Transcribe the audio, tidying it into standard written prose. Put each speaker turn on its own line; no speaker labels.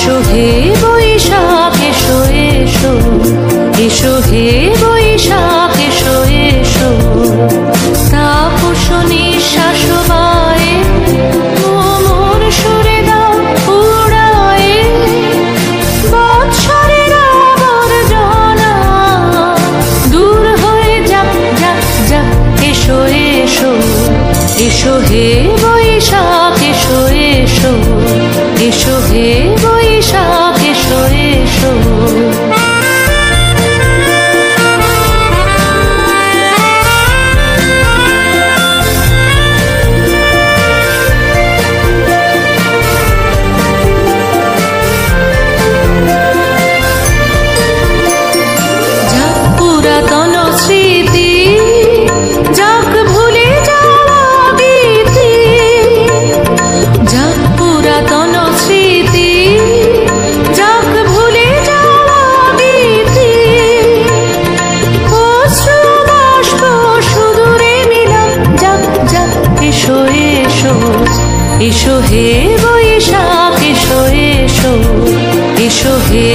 এসো হে বৈশাখ এসো এসো, এসো হে বৈশাখ এসো এসো। তাপস নিঃশ্বাস বায়ে মোমন সুরে দাও উড়ায়ে, বৎসরের আবর্জনা দূর হয়ে যাক যাক যাক। এসো এসো, এসো হে বৈশাখ এসো এসো, এসো হে বৈশাখ এসো এসো। যাক পুরাতন স্মৃতি, যাক ভুলে যাওয়া গীতি, যাক পুরাতন স্মৃতি, যাক ভুলে যাওয়া গীতি। অশ্রু বাষ্প সুদূরে মিলাম যাক যাক। এসো এসো, এসো হে বৈশাখ এসো এসো, এসো হে